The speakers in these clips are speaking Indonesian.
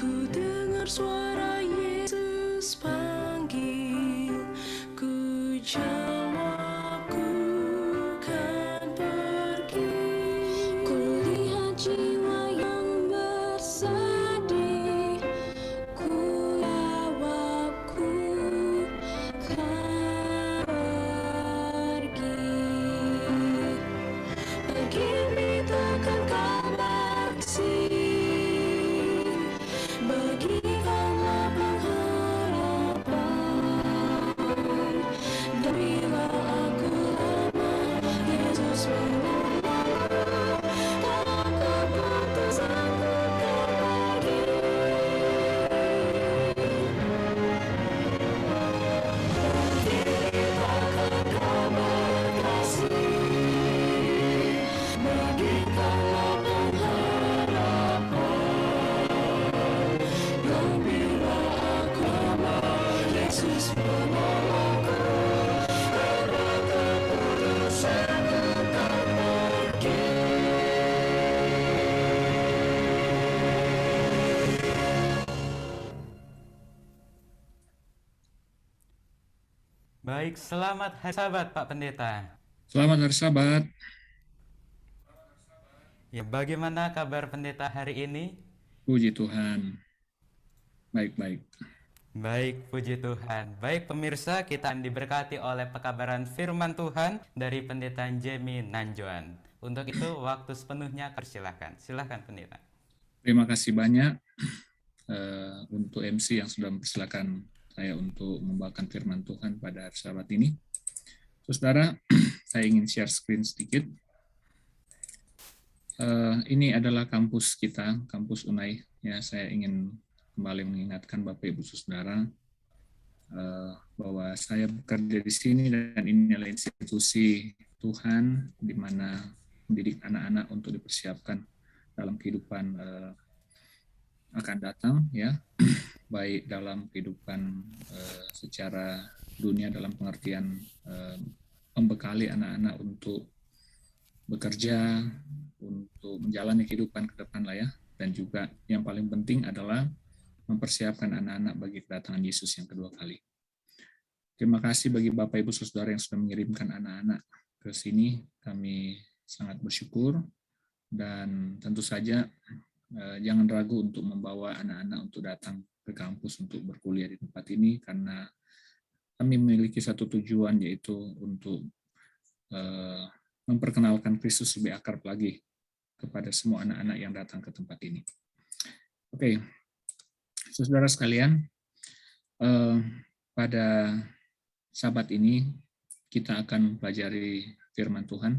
Ku dengar suara Yesus panggil, ku jawab ku kan pergi. Ku lihat jiwa yang bersedih, ku jawab ku kan pergi. Pergi beritakan kabar kasih, bagikanlah pengharapan. Dan bila aku lemah, Yesus menolong. Dalam keputusan ku kan pergi. Beritakan kabar kasih, bagikanlah pengharapan. Dan bila aku lemah, Yesus menolongku. Karena keputusanku kan pergi. Baik, selamat hari Sabat Pak Pendeta. Selamat hari Sabat. Ya, bagaimana kabar Pendeta hari ini? Puji Tuhan. Baik-baik. Baik, puji Tuhan. Baik pemirsa, kita akan diberkati oleh pekabaran firman Tuhan dari Pendeta Jamie Nanjoan. Untuk itu, waktu sepenuhnya persilahkan. Silahkan Pendeta. Terima kasih banyak untuk MC yang sudah mempersilakan saya untuk membawakan firman Tuhan pada hari Sabat ini. Saudara, saya ingin share screen sedikit. Ini adalah kampus kita, kampus UNAI. Ya, saya ingin kembali mengingatkan Bapak Ibu Saudara bahwa saya bekerja di sini dan ini adalah institusi Tuhan di mana mendidik anak-anak untuk dipersiapkan dalam kehidupan akan datang, ya, baik dalam kehidupan secara dunia dalam pengertian membekali anak-anak untuk bekerja, untuk menjalani kehidupan ke depan lah ya, dan juga yang paling penting adalah mempersiapkan anak-anak bagi kedatangan Yesus yang kedua kali. Terima kasih bagi Bapak Ibu Saudara yang sudah mengirimkan anak-anak ke sini. Kami sangat bersyukur dan tentu saja jangan ragu untuk membawa anak-anak untuk datang ke kampus untuk berkuliah di tempat ini karena kami memiliki satu tujuan, yaitu untuk memperkenalkan Kristus lebih akrab lagi kepada semua anak-anak yang datang ke tempat ini. Oke. Saudara sekalian, pada Sabat ini kita akan mempelajari firman Tuhan,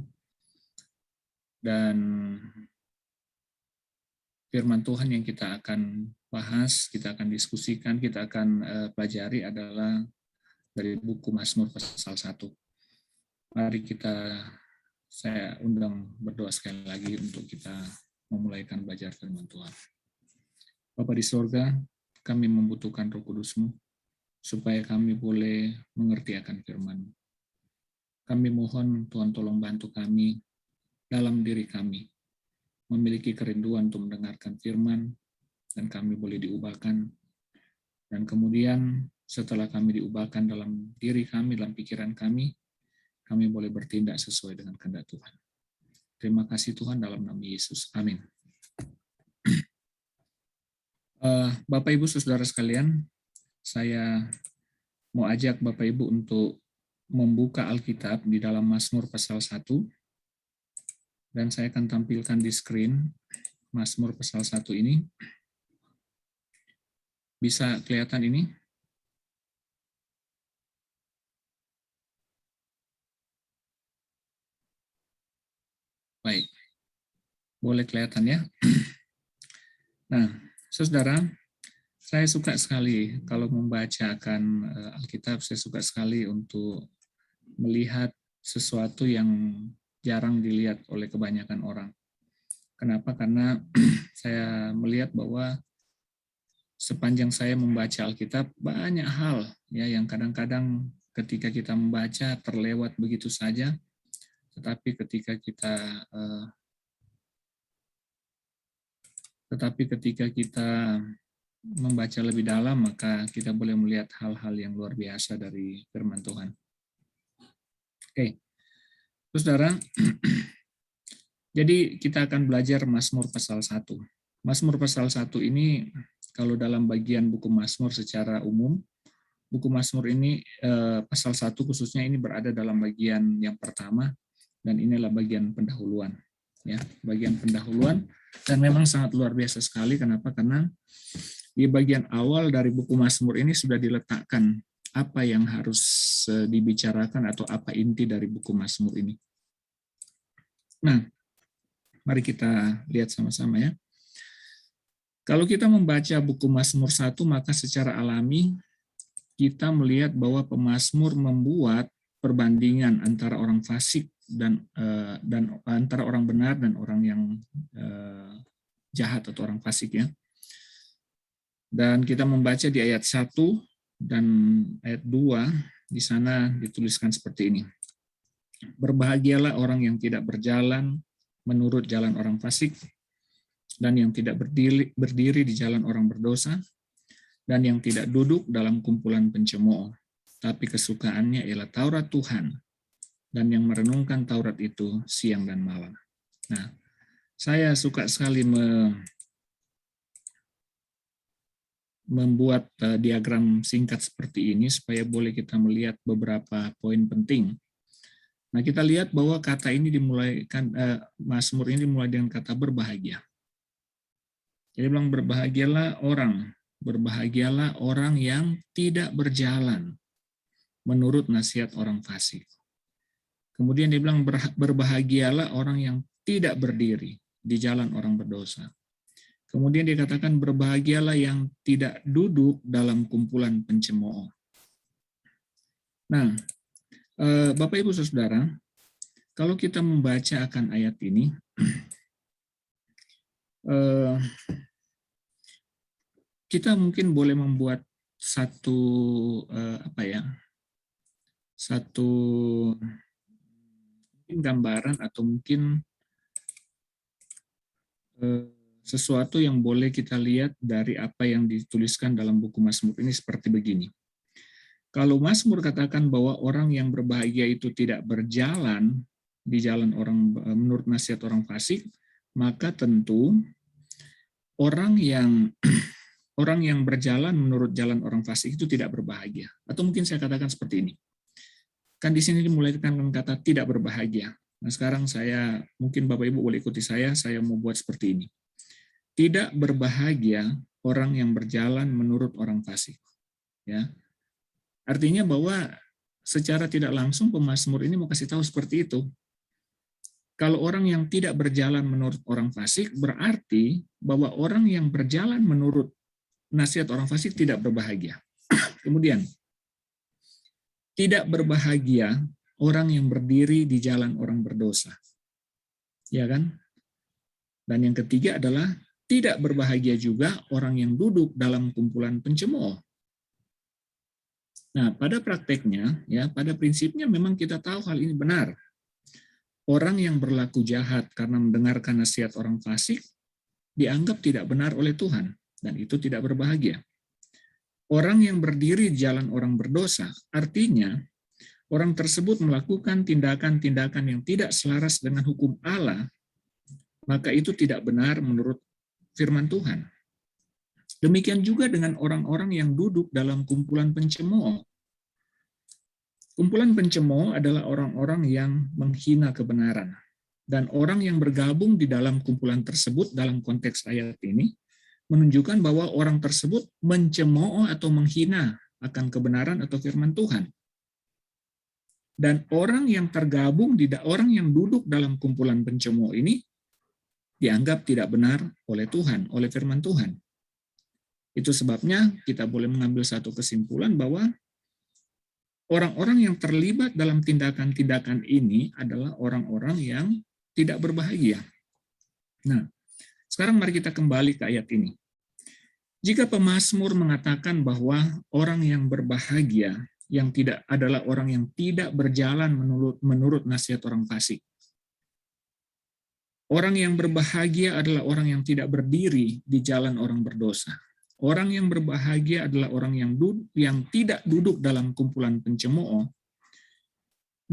dan firman Tuhan yang kita akan bahas, kita akan diskusikan, kita akan pelajari adalah dari buku Mazmur pasal 1. Mari saya undang berdoa sekali lagi untuk kita memulaikan belajar firman Tuhan. Bapa di sorga, kami membutuhkan Roh Kudus-Mu, supaya kami boleh mengerti akan firman-Mu. Kami mohon Tuhan tolong bantu kami dalam diri kami, memiliki kerinduan untuk mendengarkan firman, dan kami boleh diubahkan. Dan kemudian setelah kami diubahkan dalam diri kami, dalam pikiran kami boleh bertindak sesuai dengan kehendak Tuhan. Terima kasih Tuhan, dalam nama Yesus. Amin. Bapak Ibu Saudara sekalian, saya mau ajak Bapak Ibu untuk membuka Alkitab di dalam Mazmur pasal 1, dan saya akan tampilkan di screen Mazmur pasal 1 ini. Bisa kelihatan ini? Baik, boleh kelihatan ya. Nah, saudara, saya suka sekali kalau membacakan Alkitab, saya suka sekali untuk melihat sesuatu yang jarang dilihat oleh kebanyakan orang. Kenapa? Karena saya melihat bahwa sepanjang saya membaca Alkitab, banyak hal ya yang kadang-kadang ketika kita membaca terlewat begitu saja, tetapi ketika kita membaca lebih dalam, maka kita boleh melihat hal-hal yang luar biasa dari firman Tuhan. Oke, terus saudara, jadi kita akan belajar Mazmur pasal 1. Mazmur pasal 1 ini, kalau dalam bagian buku Mazmur secara umum, buku Mazmur ini pasal 1 khususnya ini berada dalam bagian yang pertama, dan inilah bagian pendahuluan. Ya, bagian pendahuluan, dan memang sangat luar biasa sekali. Kenapa? Karena di bagian awal dari buku Mazmur ini sudah diletakkan apa yang harus dibicarakan atau apa inti dari buku Mazmur ini. Nah, mari kita lihat sama-sama ya. Kalau kita membaca buku Mazmur 1, maka secara alami kita melihat bahwa pemazmur membuat perbandingan antara orang fasik dan antara orang benar dan orang yang jahat atau orang fasik ya. Dan kita membaca di ayat 1 dan ayat 2, di sana dituliskan seperti ini. Berbahagialah orang yang tidak berjalan menurut jalan orang fasik, dan yang tidak berdiri di jalan orang berdosa, dan yang tidak duduk dalam kumpulan pencemooh, tapi kesukaannya ialah Taurat Tuhan, dan yang merenungkan Taurat itu siang dan malam. Nah, saya suka sekali membuat diagram singkat seperti ini supaya boleh kita melihat beberapa poin penting. Nah, kita lihat bahwa kata ini dimulaikan, Mazmur ini dimulai dengan kata berbahagia. Jadi bilang berbahagialah orang yang tidak berjalan menurut nasihat orang fasik. Kemudian dia bilang berbahagialah orang yang tidak berdiri di jalan orang berdosa. Kemudian dikatakan berbahagialah yang tidak duduk dalam kumpulan pencemooh. Nah, Bapak Ibu Saudara, kalau kita membaca akan ayat ini, kita mungkin boleh membuat satu gambaran atau mungkin sesuatu yang boleh kita lihat dari apa yang dituliskan dalam buku Mazmur ini seperti begini. Kalau Mazmur katakan bahwa orang yang berbahagia itu tidak berjalan di jalan orang menurut nasihat orang fasik, maka tentu orang yang berjalan menurut jalan orang fasik itu tidak berbahagia. Atau mungkin saya katakan seperti ini. Kan di sini dimulaikan dengan kata tidak berbahagia. Nah, sekarang mungkin Bapak Ibu boleh ikuti saya mau buat seperti ini. Tidak berbahagia orang yang berjalan menurut orang fasik. Ya. Artinya bahwa secara tidak langsung pemazmur ini mau kasih tahu seperti itu. Kalau orang yang tidak berjalan menurut orang fasik, berarti bahwa orang yang berjalan menurut nasihat orang fasik tidak berbahagia. Kemudian, tidak berbahagia orang yang berdiri di jalan orang berdosa. Ya kan? Dan yang ketiga adalah tidak berbahagia juga orang yang duduk dalam kumpulan pencemooh. Nah, pada prakteknya, ya, pada prinsipnya memang kita tahu hal ini benar. Orang yang berlaku jahat karena mendengarkan nasihat orang fasik dianggap tidak benar oleh Tuhan, dan itu tidak berbahagia. Orang yang berdiri di jalan orang berdosa, artinya orang tersebut melakukan tindakan-tindakan yang tidak selaras dengan hukum Allah, maka itu tidak benar menurut firman Tuhan. Demikian juga dengan orang-orang yang duduk dalam kumpulan pencemooh. Kumpulan pencemooh adalah orang-orang yang menghina kebenaran. Dan orang yang bergabung di dalam kumpulan tersebut dalam konteks ayat ini menunjukkan bahwa orang tersebut mencemooh atau menghina akan kebenaran atau firman Tuhan. Dan orang yang orang yang duduk dalam kumpulan pencemooh ini dianggap tidak benar oleh Tuhan, oleh firman Tuhan. Itu sebabnya kita boleh mengambil satu kesimpulan bahwa orang-orang yang terlibat dalam tindakan-tindakan ini adalah orang-orang yang tidak berbahagia. Nah, sekarang mari kita kembali ke ayat ini. Jika pemazmur mengatakan bahwa orang yang berbahagia yang tidak adalah orang yang tidak berjalan menurut nasihat orang fasik. Orang yang berbahagia adalah orang yang tidak berdiri di jalan orang berdosa. orang yang berbahagia adalah orang yang tidak duduk dalam kumpulan pencemooh,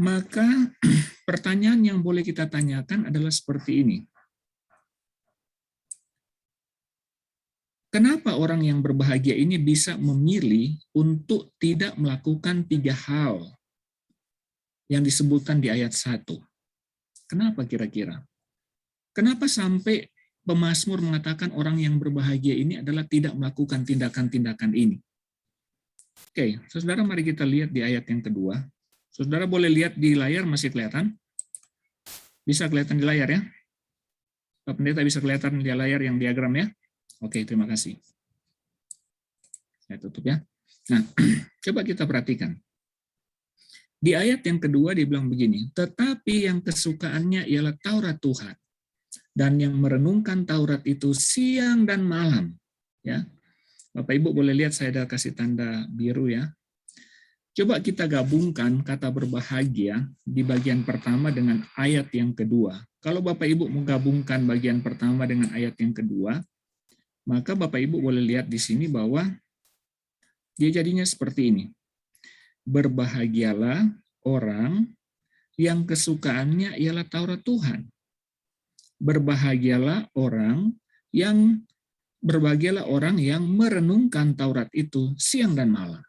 maka pertanyaan yang boleh kita tanyakan adalah seperti ini. Kenapa orang yang berbahagia ini bisa memilih untuk tidak melakukan 3 hal yang disebutkan di ayat 1? Kenapa kira-kira? Kenapa sampai pemazmur mengatakan orang yang berbahagia ini adalah tidak melakukan tindakan-tindakan ini? Oke, saudara, mari kita lihat di ayat yang kedua. Saudara boleh lihat di layar, masih kelihatan? Bisa kelihatan di layar ya? Pak Pendeta bisa kelihatan di layar yang diagram ya? Oke, terima kasih. Saya tutup ya. Nah, coba kita perhatikan. Di ayat yang kedua dibilang begini, tetapi yang kesukaannya ialah Taurat Tuhan, dan yang merenungkan Taurat itu siang dan malam. Ya, Bapak Ibu boleh lihat saya ada kasih tanda biru ya. Coba kita gabungkan kata berbahagia di bagian pertama dengan ayat yang kedua. Kalau Bapak Ibu menggabungkan bagian pertama dengan ayat yang kedua, maka Bapak Ibu boleh lihat di sini bahwa dia jadinya seperti ini. Berbahagialah orang yang kesukaannya ialah Taurat Tuhan. Berbahagialah orang yang merenungkan Taurat itu siang dan malam.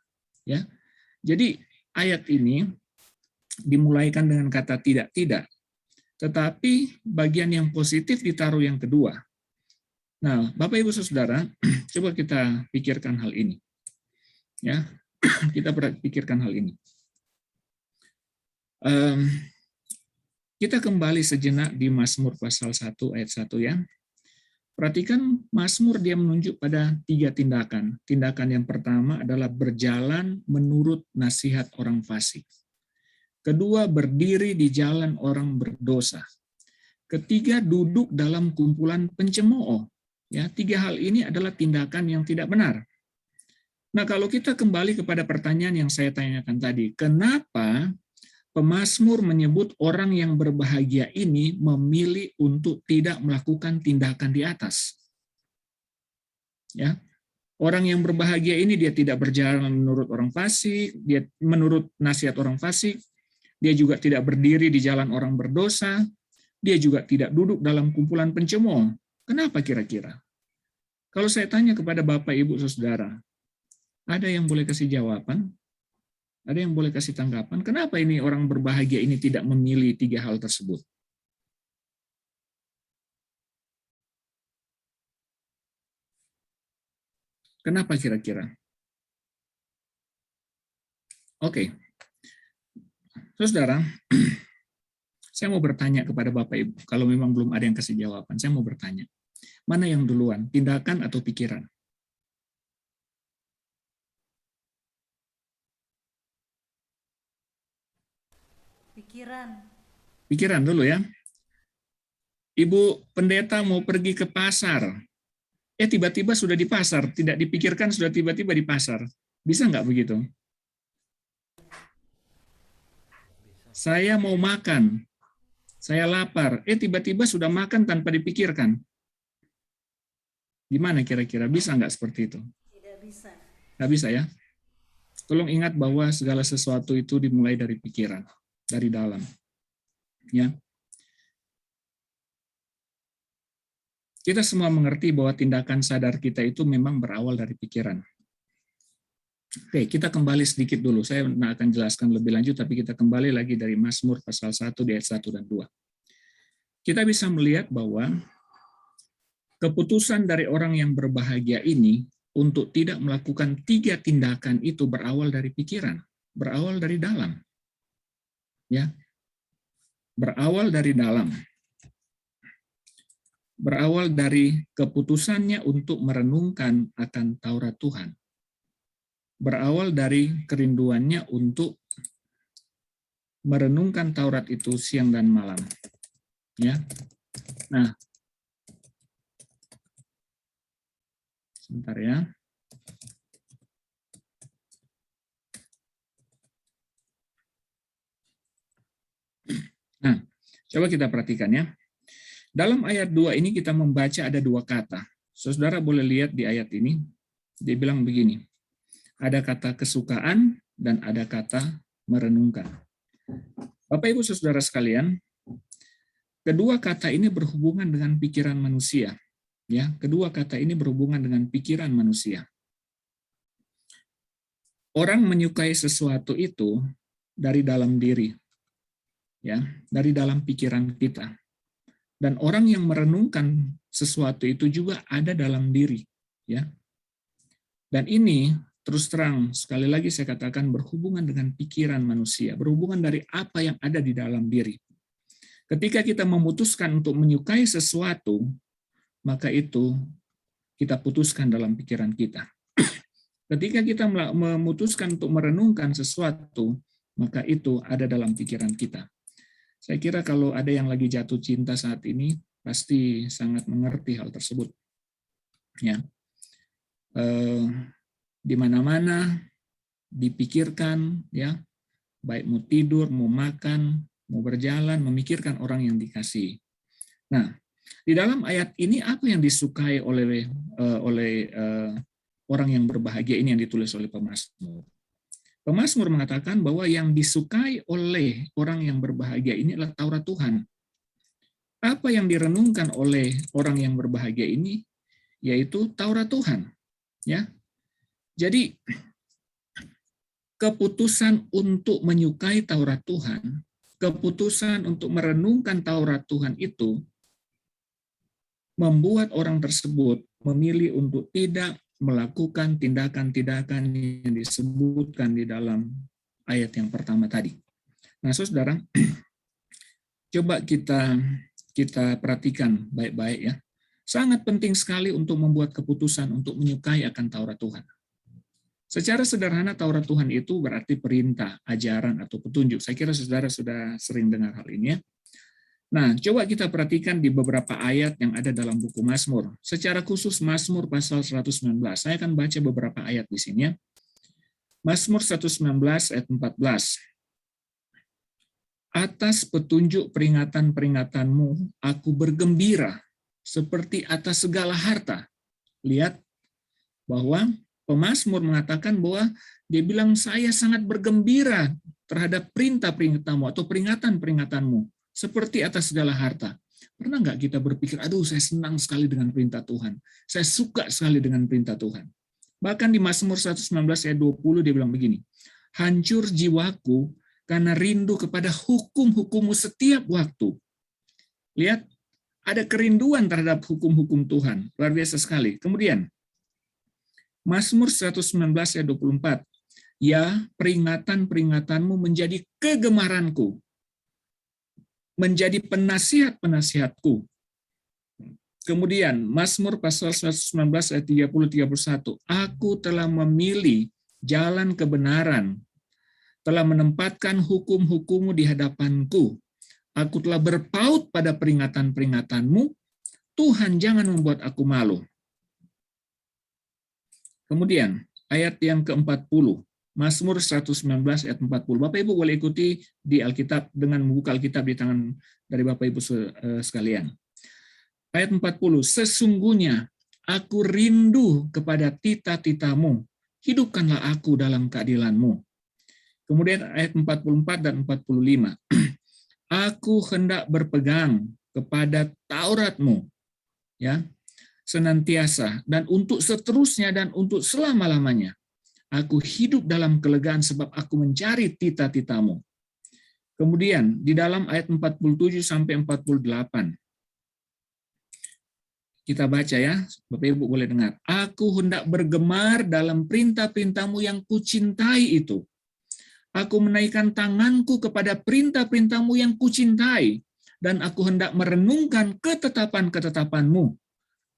Ya. Jadi ayat ini dimulaikan dengan kata tidak-tidak. Tetapi bagian yang positif ditaruh yang kedua. Nah, Bapak Ibu Saudara, coba kita pikirkan hal ini. Ya, kita pikirkan hal ini. Kita kembali sejenak di Mazmur pasal 1 ayat 1 ya. Perhatikan Mazmur dia menunjuk pada 3 tindakan. Tindakan yang pertama adalah berjalan menurut nasihat orang fasik. Kedua, berdiri di jalan orang berdosa. Ketiga, duduk dalam kumpulan pencemooh. Ya, 3 hal ini adalah tindakan yang tidak benar. Nah, kalau kita kembali kepada pertanyaan yang saya tanyakan tadi, kenapa pemazmur menyebut orang yang berbahagia ini memilih untuk tidak melakukan tindakan di atas? Ya, orang yang berbahagia ini dia tidak berjalan menurut orang fasik, dia menurut nasihat orang fasik, dia juga tidak berdiri di jalan orang berdosa, dia juga tidak duduk dalam kumpulan pencemooh. Kenapa kira-kira? Kalau saya tanya kepada Bapak, Ibu, Saudara, ada yang boleh kasih jawaban? Ada yang boleh kasih tanggapan? Kenapa ini orang berbahagia ini tidak memilih 3 hal tersebut? Kenapa kira-kira? Oke. Saudara, saya mau bertanya kepada Bapak Ibu, kalau memang belum ada yang kasih jawaban, saya mau bertanya. Mana yang duluan, tindakan atau pikiran? Pikiran. Pikiran dulu ya. Ibu pendeta mau pergi ke pasar. Tiba-tiba sudah di pasar, tidak dipikirkan sudah tiba-tiba di pasar. Bisa nggak begitu? Saya mau makan, saya lapar. Tiba-tiba sudah makan tanpa dipikirkan. Gimana kira-kira? Bisa nggak seperti itu? Tidak bisa. Nggak bisa ya? Tolong ingat bahwa segala sesuatu itu dimulai dari pikiran, dari dalam. Ya. Kita semua mengerti bahwa tindakan sadar kita itu memang berawal dari pikiran. Oke, kita kembali sedikit dulu. Saya tidak akan jelaskan lebih lanjut, tapi kita kembali lagi dari Mazmur pasal 1 di ayat 1 dan 2. Kita bisa melihat bahwa keputusan dari orang yang berbahagia ini untuk tidak melakukan 3 tindakan itu berawal dari pikiran, berawal dari dalam. Ya. Berawal dari dalam. Berawal dari keputusannya untuk merenungkan akan Taurat Tuhan. Berawal dari kerinduannya untuk merenungkan Taurat itu siang dan malam. Ya. Nah, sebentar ya. Nah, coba kita perhatikan ya. Dalam ayat 2 ini kita membaca ada 2 kata. Saudara boleh lihat di ayat ini. Dia bilang begini, ada kata kesukaan dan ada kata merenungkan. Bapak Ibu Saudara sekalian, kedua kata ini berhubungan dengan pikiran manusia. Ya, kedua kata ini berhubungan dengan pikiran manusia. Orang menyukai sesuatu itu dari dalam diri, ya, dari dalam pikiran kita. Dan orang yang merenungkan sesuatu itu juga ada dalam diri, ya. Dan ini terus terang sekali lagi saya katakan berhubungan dengan pikiran manusia, berhubungan dari apa yang ada di dalam diri. Ketika kita memutuskan untuk menyukai sesuatu, maka itu kita putuskan dalam pikiran kita. Ketika kita memutuskan untuk merenungkan sesuatu, maka itu ada dalam pikiran kita. Saya kira kalau ada yang lagi jatuh cinta saat ini, pasti sangat mengerti hal tersebut. Ya, di mana-mana dipikirkan, ya, baik mau tidur, mau makan, mau berjalan, memikirkan orang yang dikasihi. Nah, di dalam ayat ini apa yang disukai oleh orang yang berbahagia ini yang ditulis oleh pemazmur? Pemazmur mengatakan bahwa yang disukai oleh orang yang berbahagia ini adalah Taurat Tuhan. Apa yang direnungkan oleh orang yang berbahagia ini yaitu Taurat Tuhan, ya. Jadi keputusan untuk menyukai Taurat Tuhan, keputusan untuk merenungkan Taurat Tuhan itu membuat orang tersebut memilih untuk tidak melakukan tindakan-tindakan yang disebutkan di dalam ayat yang pertama tadi. Nah, saudara, coba kita perhatikan baik-baik ya. Sangat penting sekali untuk membuat keputusan untuk menyukai akan Taurat Tuhan. Secara sederhana Taurat Tuhan itu berarti perintah, ajaran, atau petunjuk. Saya kira saudara sudah sering dengar hal ini ya. Nah, coba kita perhatikan di beberapa ayat yang ada dalam buku Mazmur. Secara khusus Mazmur pasal 119. Saya akan baca beberapa ayat di sini ya. Mazmur 119 ayat 14. Atas petunjuk peringatan-peringatanmu, aku bergembira seperti atas segala harta. Lihat bahwa pemazmur mengatakan bahwa dia bilang saya sangat bergembira terhadap perintah-perintahmu atau peringatan-peringatanmu. Seperti atas segala harta. Pernah nggak kita berpikir, aduh saya senang sekali dengan perintah Tuhan. Saya suka sekali dengan perintah Tuhan. Bahkan di Mazmur 119 ayat 20 dia bilang begini, hancur jiwaku karena rindu kepada hukum-hukummu setiap waktu. Lihat, ada kerinduan terhadap hukum-hukum Tuhan. Luar biasa sekali. Kemudian, Mazmur 119 ayat 24, ya peringatan-peringatanmu menjadi kegemaranku, menjadi penasihat-penasihatku. Kemudian Mazmur pasal 119 ayat 30-31. Aku telah memilih jalan kebenaran, telah menempatkan hukum-hukummu di hadapanku. Aku telah berpaut pada peringatan-peringatanmu. Tuhan jangan membuat aku malu. Kemudian ayat yang ke-40. Mazmur 119 ayat 40. Bapak Ibu boleh ikuti di Alkitab dengan membuka Alkitab di tangan dari Bapak Ibu sekalian. Ayat 40. Sesungguhnya aku rindu kepada tita-titamu. Hidupkanlah aku dalam keadilanmu. Kemudian ayat 44 dan 45. Aku hendak berpegang kepada Tauratmu, ya, senantiasa dan untuk seterusnya dan untuk selama-lamanya. Aku hidup dalam kelegaan sebab aku mencari tita-titamu. Kemudian di dalam ayat 47 sampai 48. Kita baca ya, Bapak Ibu boleh dengar. Aku hendak bergemar dalam perintah-perintahmu yang kucintai itu. Aku menaikkan tanganku kepada perintah-perintahmu yang kucintai. Dan aku hendak merenungkan ketetapan-ketetapanmu.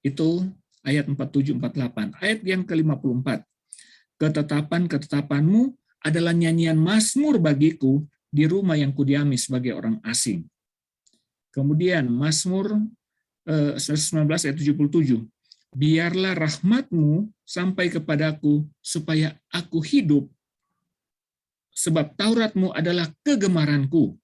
Itu ayat 47-48. Ayat yang ke-54. Ketetapan-ketetapanmu adalah nyanyian mazmur bagiku di rumah yang kudiami sebagai orang asing. Kemudian Mazmur 119 ayat 77. Biarlah rahmatmu sampai kepadaku supaya aku hidup, sebab Tauratmu adalah kegemaranku.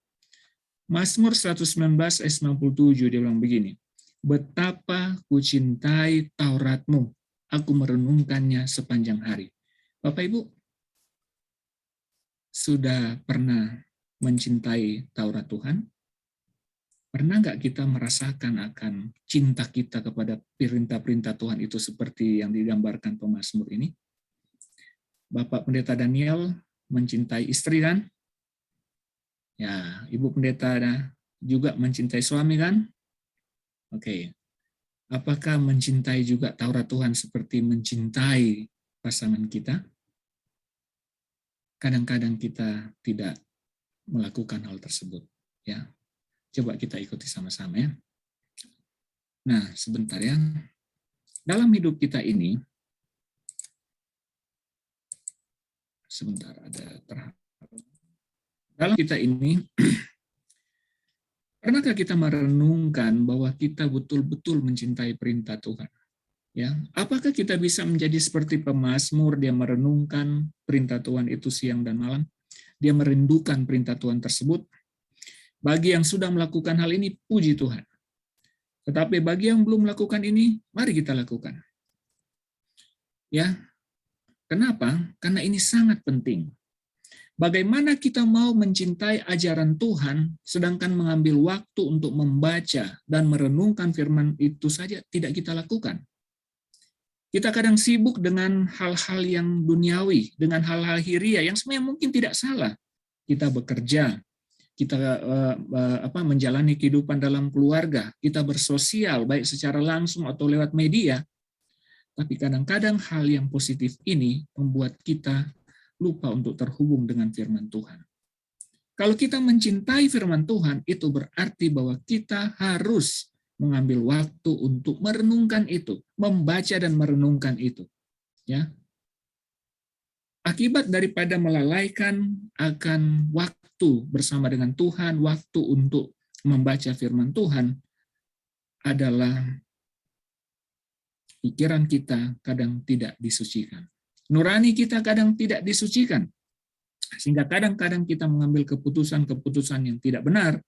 Mazmur 119 ayat 97 dia bilang begini. Betapa kucintai Tauratmu. aku merenungkannya sepanjang hari. Bapak Ibu, sudah pernah mencintai Taurat Tuhan? Pernah nggak kita merasakan akan cinta kita kepada perintah-perintah Tuhan itu seperti yang digambarkan pemazmur ini? Bapak Pendeta Daniel mencintai istri kan? Ya, Ibu Pendeta juga mencintai suami kan? Oke. Apakah mencintai juga Taurat Tuhan seperti mencintai pasangan kita? Kadang-kadang kita tidak melakukan hal tersebut, ya. Coba kita ikuti sama-sama ya. Nah, sebentar ya. Dalam hidup kita ini, sebentar ada terhadap. Dalam kita ini, pernahkah kita merenungkan bahwa kita betul-betul mencintai perintah Tuhan? Ya, apakah kita bisa menjadi seperti pemazmur, dia merenungkan perintah Tuhan itu siang dan malam? Dia merindukan perintah Tuhan tersebut. Bagi yang sudah melakukan hal ini, puji Tuhan. Tetapi bagi yang belum melakukan ini, mari kita lakukan. Ya, kenapa? Karena ini sangat penting. Bagaimana kita mau mencintai ajaran Tuhan, sedangkan mengambil waktu untuk membaca dan merenungkan firman itu saja tidak kita lakukan. Kita kadang sibuk dengan hal-hal yang duniawi, dengan hal-hal hiriah yang sebenarnya mungkin tidak salah. Kita bekerja, kita menjalani kehidupan dalam keluarga, kita bersosial, baik secara langsung atau lewat media, tapi kadang-kadang hal yang positif ini membuat kita lupa untuk terhubung dengan firman Tuhan. Kalau kita mencintai firman Tuhan, itu berarti bahwa kita harus mengambil waktu untuk merenungkan itu, membaca dan merenungkan itu. Ya. Akibat daripada melalaikan akan waktu bersama dengan Tuhan, waktu untuk membaca firman Tuhan adalah pikiran kita kadang tidak disucikan. Nurani kita kadang tidak disucikan. Sehingga kadang-kadang kita mengambil keputusan-keputusan yang tidak benar,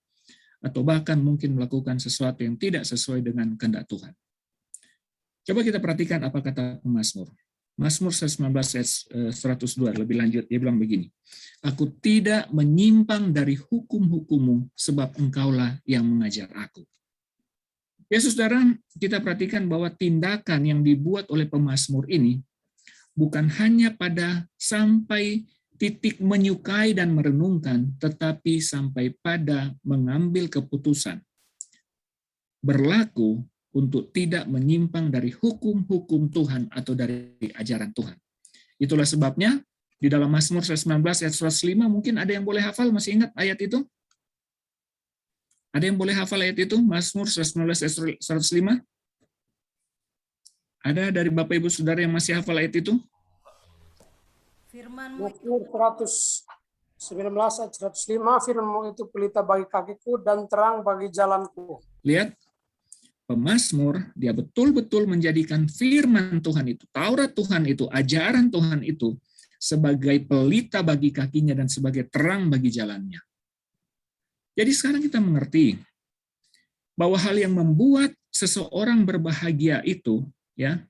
atau bahkan mungkin melakukan sesuatu yang tidak sesuai dengan kehendak Tuhan. Coba kita perhatikan apa kata pemazmur. Mazmur 119 ayat 102 lebih lanjut, dia bilang begini, aku tidak menyimpang dari hukum-hukum-Mu sebab Engkaulah yang mengajar aku. Ya saudara, kita perhatikan bahwa tindakan yang dibuat oleh pemazmur ini bukan hanya pada sampai titik menyukai dan merenungkan, tetapi sampai pada mengambil keputusan berlaku untuk tidak menyimpang dari hukum-hukum Tuhan atau dari ajaran Tuhan. Itulah sebabnya di dalam Mazmur 119 ayat 105 mungkin ada yang boleh hafal, masih ingat ayat itu? Ada yang boleh hafal ayat itu? Mazmur 119 ayat 105? Ada dari Bapak Ibu Saudara yang masih hafal ayat itu? Firman-Mu Mazmur 119 ayat 105, firman-Mu itu pelita bagi kakiku dan terang bagi jalanku. Lihat, pemazmur, dia betul-betul menjadikan firman Tuhan itu, Taurat Tuhan itu, ajaran Tuhan itu, sebagai pelita bagi kakinya dan sebagai terang bagi jalannya. Jadi sekarang kita mengerti bahwa hal yang membuat seseorang berbahagia itu ya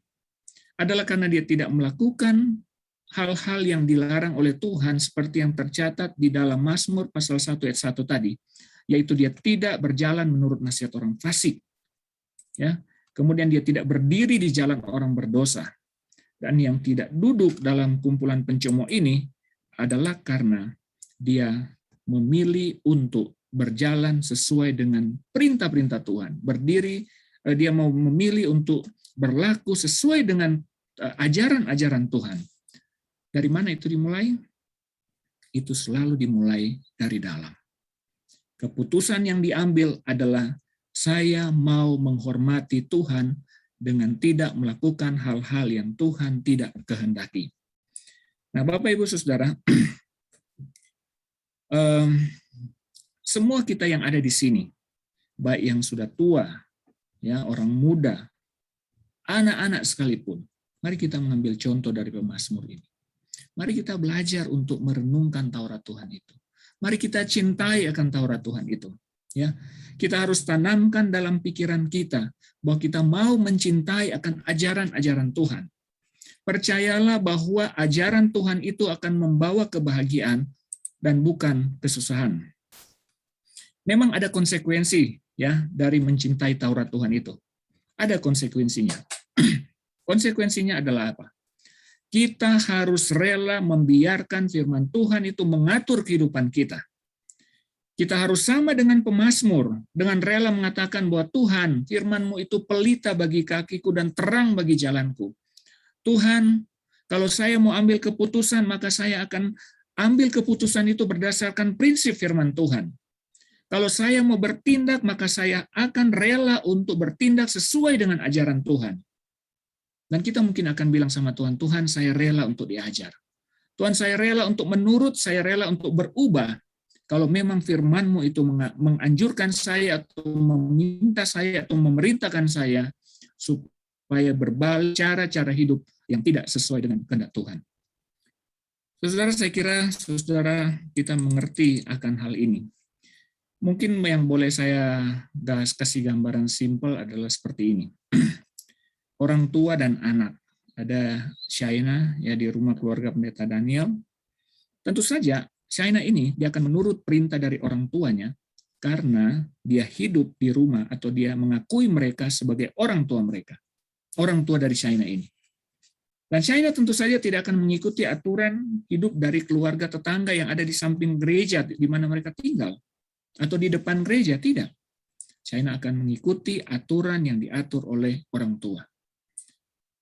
adalah karena dia tidak melakukan hal-hal yang dilarang oleh Tuhan seperti yang tercatat di dalam Mazmur pasal 1 ayat 1 tadi, yaitu dia tidak berjalan menurut nasihat orang fasik. Ya, kemudian dia tidak berdiri di jalan orang berdosa. Dan yang tidak duduk dalam kumpulan pencemooh ini adalah karena dia memilih untuk berjalan sesuai dengan perintah-perintah Tuhan. Dia mau memilih untuk berlaku sesuai dengan ajaran-ajaran Tuhan. Dari mana itu dimulai? Itu selalu dimulai dari dalam. Keputusan yang diambil adalah saya mau menghormati Tuhan dengan tidak melakukan hal-hal yang Tuhan tidak kehendaki. Nah, Bapak Ibu Saudara, semua kita yang ada di sini, baik yang sudah tua, ya orang muda, anak-anak sekalipun, mari kita mengambil contoh dari pemazmur ini. Mari kita belajar untuk merenungkan Taurat Tuhan itu. Mari kita cintai akan Taurat Tuhan itu. Ya, kita harus tanamkan dalam pikiran kita bahwa kita mau mencintai akan ajaran-ajaran Tuhan. Percayalah bahwa ajaran Tuhan itu akan membawa kebahagiaan dan bukan kesusahan. Memang ada konsekuensi ya dari mencintai Taurat Tuhan itu. Ada konsekuensinya. Konsekuensinya adalah apa? Kita harus rela membiarkan firman Tuhan itu mengatur kehidupan kita. Kita harus sama dengan pemazmur, dengan rela mengatakan bahwa Tuhan, firman-Mu itu pelita bagi kakiku dan terang bagi jalanku. Tuhan, kalau saya mau ambil keputusan, maka saya akan ambil keputusan itu berdasarkan prinsip firman Tuhan. Kalau saya mau bertindak, maka saya akan rela untuk bertindak sesuai dengan ajaran Tuhan. Dan kita mungkin akan bilang sama Tuhan, Tuhan saya rela untuk diajar. Tuhan saya rela untuk menurut, saya rela untuk berubah. Kalau memang firman-Mu itu menganjurkan saya atau meminta saya atau memerintahkan saya supaya berbalik cara-cara hidup yang tidak sesuai dengan kehendak Tuhan. Saudara, saya kira saudara kita mengerti akan hal ini. Mungkin yang boleh saya kasih gambaran simpel adalah seperti ini. Orang tua dan anak. Ada Shaina ya di rumah keluarga pendeta Daniel. Tentu saja Shaina ini dia akan menurut perintah dari orang tuanya karena dia hidup di rumah atau dia mengakui mereka sebagai orang tua mereka. Orang tua dari Shaina ini. Dan Shaina tentu saja tidak akan mengikuti aturan hidup dari keluarga tetangga yang ada di samping gereja di mana mereka tinggal. Atau di depan gereja, tidak. Shaina akan mengikuti aturan yang diatur oleh orang tua.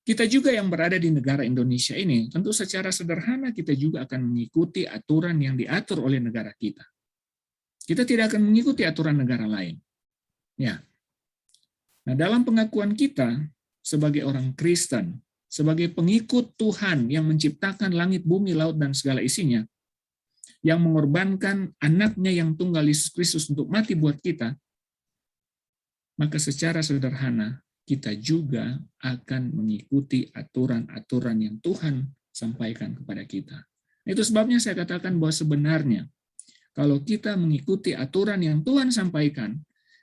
Kita juga yang berada di negara Indonesia ini, tentu secara sederhana kita juga akan mengikuti aturan yang diatur oleh negara kita. Kita tidak akan mengikuti aturan negara lain. Ya. Nah, dalam pengakuan kita sebagai orang Kristen, sebagai pengikut Tuhan yang menciptakan langit, bumi, laut, dan segala isinya, yang mengorbankan anaknya yang tunggal Yesus Kristus untuk mati buat kita, maka secara sederhana kita juga akan mengikuti aturan-aturan yang Tuhan sampaikan kepada kita. Itu sebabnya saya katakan bahwa sebenarnya kalau kita mengikuti aturan yang Tuhan sampaikan,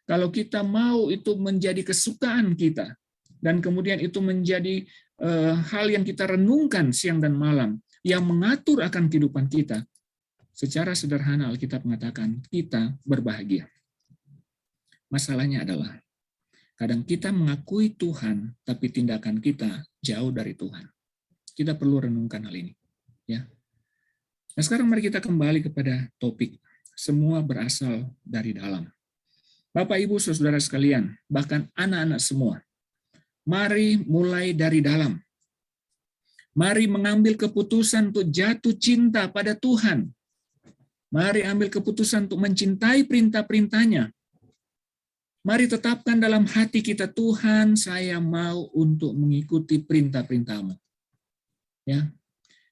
kalau kita mau itu menjadi kesukaan kita, dan kemudian itu menjadi hal yang kita renungkan siang dan malam, yang mengatur akan kehidupan kita, secara sederhana Alkitab mengatakan kita berbahagia. Masalahnya adalah kadang kita mengakui Tuhan, tapi tindakan kita jauh dari Tuhan. Kita perlu renungkan hal ini. Ya. Nah, sekarang mari kita kembali kepada topik. Semua berasal dari dalam. Bapak, Ibu, Saudara sekalian, bahkan anak-anak semua, mari mulai dari dalam. Mari mengambil keputusan untuk jatuh cinta pada Tuhan. Mari ambil keputusan untuk mencintai perintah-perintahnya. Mari tetapkan dalam hati kita, Tuhan, saya mau untuk mengikuti perintah-perintah-Mu. Ya.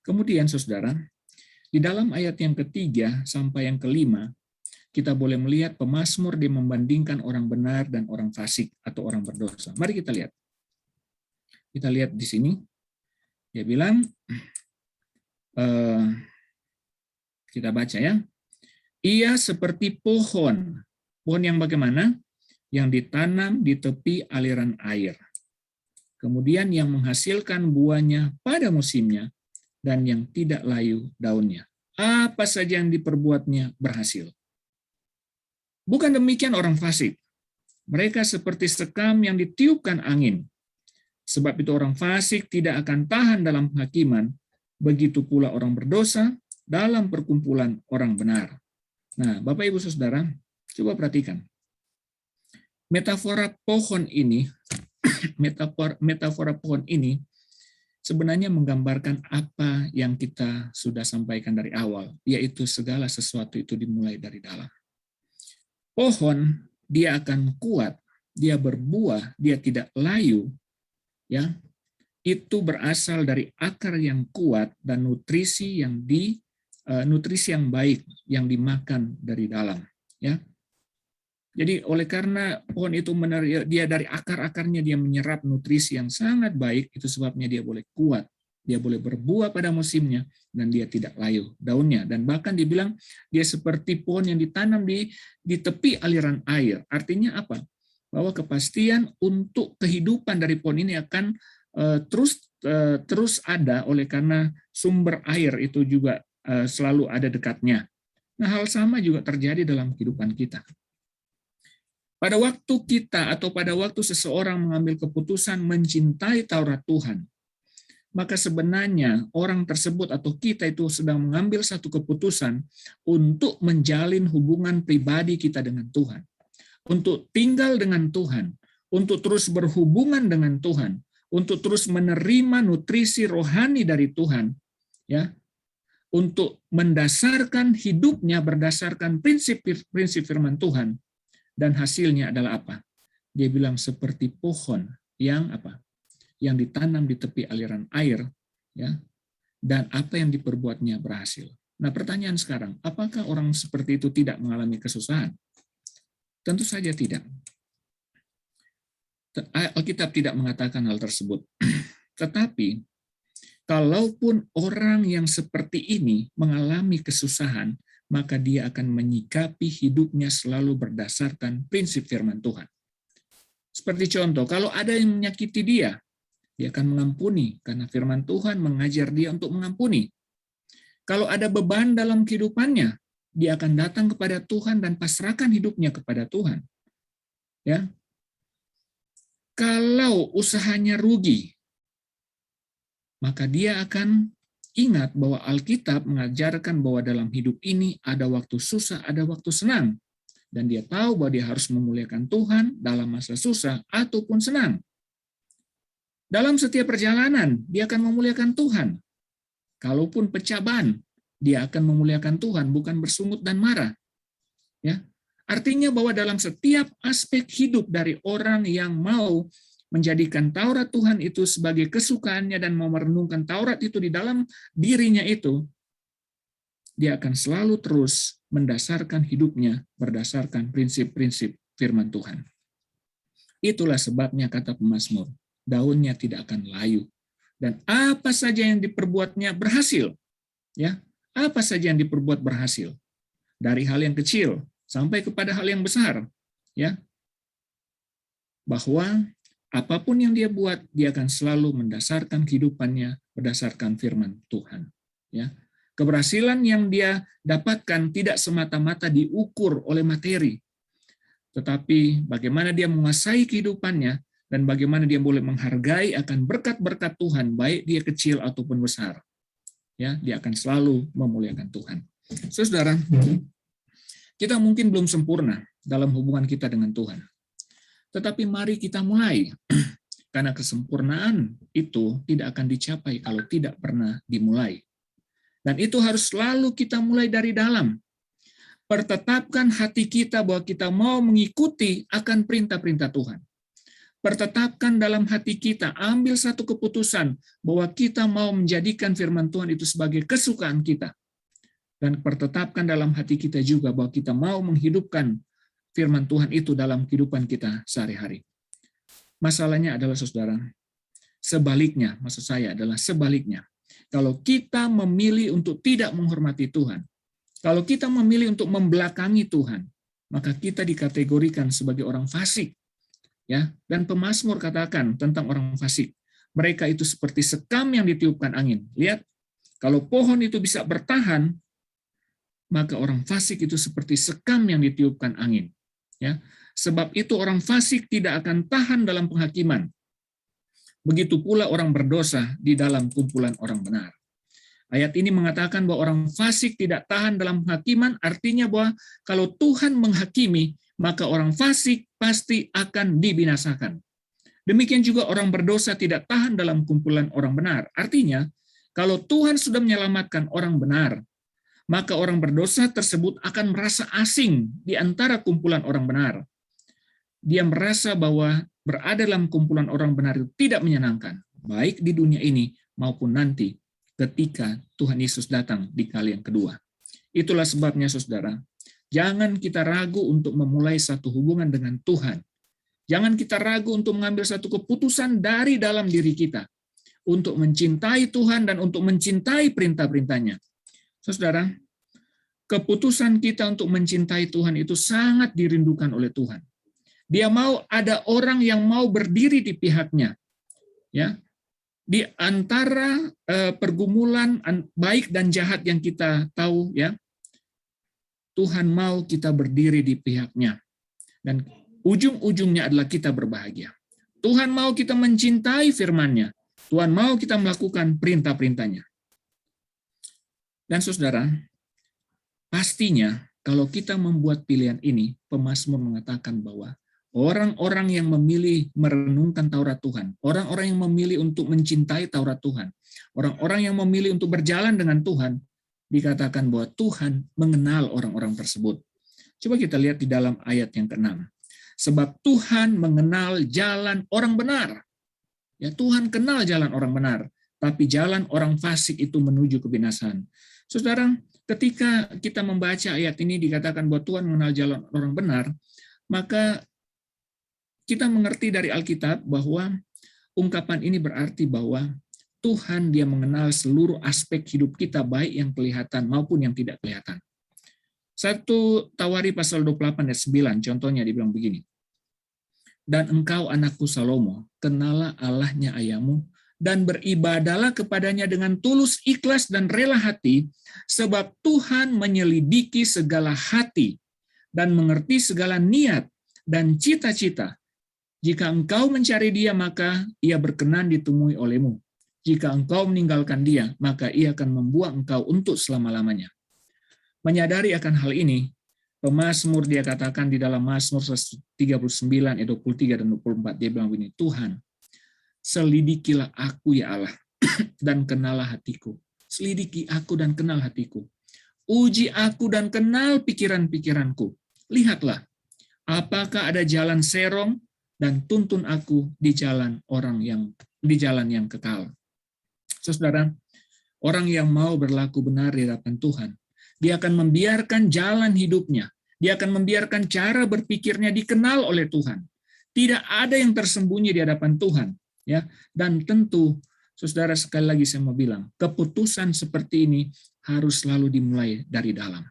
Kemudian, saudara, di dalam ayat yang ketiga sampai yang kelima, kita boleh melihat pemazmur dia membandingkan orang benar dan orang fasik atau orang berdosa. Mari kita lihat. Kita lihat di sini. Dia bilang, kita baca ya. Ia seperti pohon. Pohon yang bagaimana? Yang ditanam di tepi aliran air. Kemudian yang menghasilkan buahnya pada musimnya dan yang tidak layu daunnya. Apa saja yang diperbuatnya berhasil. Bukan demikian orang fasik. Mereka seperti sekam yang ditiupkan angin. Sebab itu orang fasik tidak akan tahan dalam penghakiman, begitu pula orang berdosa dalam perkumpulan orang benar. Nah, Bapak Ibu Saudara, coba perhatikan. Metafora pohon ini, metafora pohon ini sebenarnya menggambarkan apa yang kita sudah sampaikan dari awal, yaitu segala sesuatu itu dimulai dari dalam. Pohon dia akan kuat, dia berbuah, dia tidak layu, ya. Itu berasal dari akar yang kuat dan nutrisi yang baik yang dimakan dari dalam, ya. Jadi oleh karena pohon itu dia dari akar-akarnya dia menyerap nutrisi yang sangat baik, itu sebabnya dia boleh kuat, dia boleh berbuah pada musimnya, dan dia tidak layu daunnya. Dan bahkan dibilang dia seperti pohon yang ditanam di tepi aliran air. Artinya apa? Bahwa kepastian untuk kehidupan dari pohon ini akan terus ada oleh karena sumber air itu juga selalu ada dekatnya. Nah, hal sama juga terjadi dalam kehidupan kita. Pada waktu kita atau pada waktu seseorang mengambil keputusan mencintai Taurat Tuhan, maka sebenarnya orang tersebut atau kita itu sedang mengambil satu keputusan untuk menjalin hubungan pribadi kita dengan Tuhan, untuk tinggal dengan Tuhan, untuk terus berhubungan dengan Tuhan, untuk terus menerima nutrisi rohani dari Tuhan, ya, untuk mendasarkan hidupnya berdasarkan prinsip-prinsip firman Tuhan, dan hasilnya adalah apa? Dia bilang seperti pohon yang apa? Yang ditanam di tepi aliran air, ya, dan apa yang diperbuatnya berhasil. Nah, pertanyaan sekarang, apakah orang seperti itu tidak mengalami kesusahan? Tentu saja tidak. Alkitab tidak mengatakan hal tersebut. Tetapi, kalaupun orang yang seperti ini mengalami kesusahan, maka dia akan menyikapi hidupnya selalu berdasarkan prinsip firman Tuhan. Seperti contoh, kalau ada yang menyakiti dia akan mengampuni, karena firman Tuhan mengajar dia untuk mengampuni. Kalau ada beban dalam kehidupannya, dia akan datang kepada Tuhan dan pasrahkan hidupnya kepada Tuhan. Ya. Kalau usahanya rugi, maka dia akan ingat bahwa Alkitab mengajarkan bahwa dalam hidup ini ada waktu susah, ada waktu senang. Dan dia tahu bahwa dia harus memuliakan Tuhan dalam masa susah ataupun senang. Dalam setiap perjalanan, dia akan memuliakan Tuhan. Kalaupun pecah ban, dia akan memuliakan Tuhan, bukan bersungut dan marah. Ya, artinya bahwa dalam setiap aspek hidup dari orang yang mau menjadikan Taurat Tuhan itu sebagai kesukaannya dan mau merenungkan Taurat itu di dalam dirinya itu, dia akan selalu terus mendasarkan hidupnya berdasarkan prinsip-prinsip firman Tuhan. Itulah sebabnya kata pemazmur, daunnya tidak akan layu, dan apa saja yang diperbuatnya berhasil. Ya, apa saja yang diperbuat berhasil, dari hal yang kecil sampai kepada hal yang besar. Ya, bahwa apapun yang dia buat, dia akan selalu mendasarkan kehidupannya berdasarkan firman Tuhan. Ya, keberhasilan yang dia dapatkan tidak semata-mata diukur oleh materi, tetapi bagaimana dia menguasai kehidupannya dan bagaimana dia boleh menghargai akan berkat-berkat Tuhan, baik dia kecil ataupun besar. Ya, dia akan selalu memuliakan Tuhan. Saudara, kita mungkin belum sempurna dalam hubungan kita dengan Tuhan. Tetapi mari kita mulai, karena kesempurnaan itu tidak akan dicapai kalau tidak pernah dimulai. Dan itu harus selalu kita mulai dari dalam. Pertetapkan hati kita bahwa kita mau mengikuti akan perintah-perintah Tuhan. Pertetapkan dalam hati kita, ambil satu keputusan bahwa kita mau menjadikan firman Tuhan itu sebagai kesukaan kita. Dan pertetapkan dalam hati kita juga bahwa kita mau menghidupkan firman Tuhan itu dalam kehidupan kita sehari-hari. Masalahnya adalah, saudara, sebaliknya, maksud saya adalah sebaliknya. Kalau kita memilih untuk tidak menghormati Tuhan, kalau kita memilih untuk membelakangi Tuhan, maka kita dikategorikan sebagai orang fasik. Ya, dan pemazmur katakan tentang orang fasik, mereka itu seperti sekam yang ditiupkan angin. Lihat, kalau pohon itu bisa bertahan, maka orang fasik itu seperti sekam yang ditiupkan angin. Ya, sebab itu orang fasik tidak akan tahan dalam penghakiman. Begitu pula orang berdosa di dalam kumpulan orang benar. Ayat ini mengatakan bahwa orang fasik tidak tahan dalam penghakiman, artinya bahwa kalau Tuhan menghakimi, maka orang fasik pasti akan dibinasakan. Demikian juga orang berdosa tidak tahan dalam kumpulan orang benar. Artinya, kalau Tuhan sudah menyelamatkan orang benar, maka orang berdosa tersebut akan merasa asing di antara kumpulan orang benar. Dia merasa bahwa berada dalam kumpulan orang benar itu tidak menyenangkan, baik di dunia ini maupun nanti ketika Tuhan Yesus datang di kali yang kedua. Itulah sebabnya, saudara, jangan kita ragu untuk memulai satu hubungan dengan Tuhan. Jangan kita ragu untuk mengambil satu keputusan dari dalam diri kita untuk mencintai Tuhan dan untuk mencintai perintah-perintahnya. Saudara, keputusan kita untuk mencintai Tuhan itu sangat dirindukan oleh Tuhan. Dia mau ada orang yang mau berdiri di pihaknya. Ya, di antara pergumulan baik dan jahat yang kita tahu, ya, Tuhan mau kita berdiri di pihaknya. Dan ujung-ujungnya adalah kita berbahagia. Tuhan mau kita mencintai firman-Nya. Tuhan mau kita melakukan perintah-perintahnya. Dan saudara, pastinya kalau kita membuat pilihan ini, pemazmur mengatakan bahwa orang-orang yang memilih merenungkan Taurat Tuhan, orang-orang yang memilih untuk mencintai Taurat Tuhan, orang-orang yang memilih untuk berjalan dengan Tuhan, dikatakan bahwa Tuhan mengenal orang-orang tersebut. Coba kita lihat di dalam ayat yang ke-6. Sebab Tuhan mengenal jalan orang benar. Ya, Tuhan kenal jalan orang benar, tapi jalan orang fasik itu menuju kebinasaan. Saudara, ketika kita membaca ayat ini dikatakan bahwa Tuhan mengenal jalan orang benar, maka kita mengerti dari Alkitab bahwa ungkapan ini berarti bahwa Tuhan dia mengenal seluruh aspek hidup kita, baik yang kelihatan maupun yang tidak kelihatan. 1 Tawari pasal 28 ayat 9, contohnya dibilang begini. Dan engkau anakku Salomo, kenalah Allahnya ayahmu, dan beribadalah kepadanya dengan tulus, ikhlas, dan rela hati, sebab Tuhan menyelidiki segala hati, dan mengerti segala niat dan cita-cita. Jika engkau mencari dia, maka ia berkenan ditemui olehmu. Jika engkau meninggalkan dia, maka ia akan membuang engkau untuk selama-lamanya. Menyadari akan hal ini, pemazmur dia katakan di dalam Mazmur 39, ayat 23 dan 24, dia bilang begini, Tuhan, selidikilah aku ya Allah, dan kenalah hatiku. Selidiki aku dan kenal hatiku. Uji aku dan kenal pikiran-pikiranku. Lihatlah, apakah ada jalan serong, dan tuntun aku di jalan yang kekal. Saudara, orang yang mau berlaku benar di hadapan Tuhan, dia akan membiarkan jalan hidupnya, dia akan membiarkan cara berpikirnya dikenal oleh Tuhan. Tidak ada yang tersembunyi di hadapan Tuhan, ya. Dan tentu, saudara, sekali lagi saya mau bilang, keputusan seperti ini harus selalu dimulai dari dalam.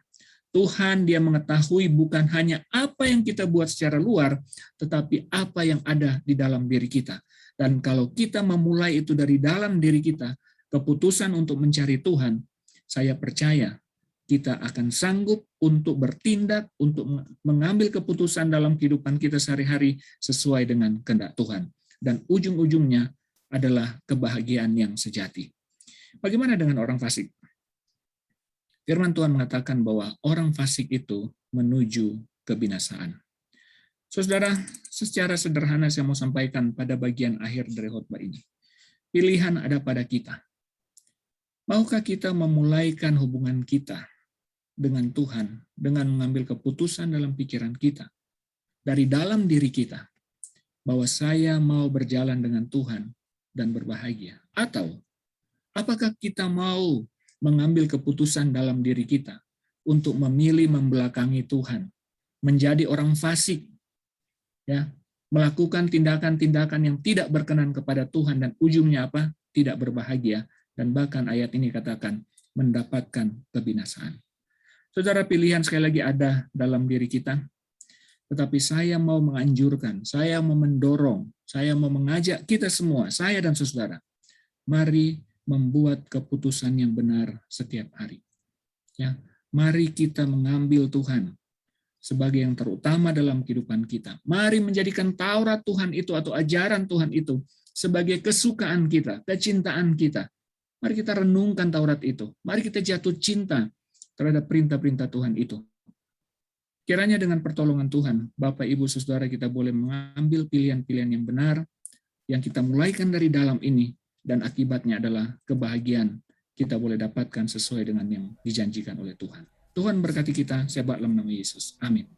Tuhan dia mengetahui bukan hanya apa yang kita buat secara luar, tetapi apa yang ada di dalam diri kita. Dan kalau kita memulai itu dari dalam diri kita, keputusan untuk mencari Tuhan, saya percaya kita akan sanggup untuk bertindak, untuk mengambil keputusan dalam kehidupan kita sehari-hari sesuai dengan kehendak Tuhan. Dan ujung-ujungnya adalah kebahagiaan yang sejati. Bagaimana dengan orang fasik? Firman Tuhan mengatakan bahwa orang fasik itu menuju kebinasaan. Saudara, secara sederhana saya mau sampaikan pada bagian akhir dari khotbah ini. Pilihan ada pada kita. Maukah kita memulaikan hubungan kita dengan Tuhan, dengan mengambil keputusan dalam pikiran kita, dari dalam diri kita, bahwa saya mau berjalan dengan Tuhan dan berbahagia? Atau apakah kita mau mengambil keputusan dalam diri kita untuk memilih membelakangi Tuhan, menjadi orang fasik, ya, melakukan tindakan-tindakan yang tidak berkenan kepada Tuhan, dan ujungnya apa? Tidak berbahagia, dan bahkan ayat ini katakan mendapatkan kebinasaan. Saudara, pilihan sekali lagi ada dalam diri kita, tetapi saya mau menganjurkan, saya mau mendorong, saya mau mengajak kita semua, saya dan saudara, mari membuat keputusan yang benar setiap hari. Ya, mari kita mengambil Tuhan sebagai yang terutama dalam kehidupan kita. Mari menjadikan Taurat Tuhan itu atau ajaran Tuhan itu sebagai kesukaan kita, kecintaan kita. Mari kita renungkan Taurat itu. Mari kita jatuh cinta terhadap perintah-perintah Tuhan itu. Kiranya dengan pertolongan Tuhan, Bapak, Ibu, Saudara, kita boleh mengambil pilihan-pilihan yang benar, yang kita mulaikan dari dalam ini, dan akibatnya adalah kebahagiaan kita boleh dapatkan sesuai dengan yang dijanjikan oleh Tuhan. Tuhan berkati kita, saya dalam nama Yesus. Amin.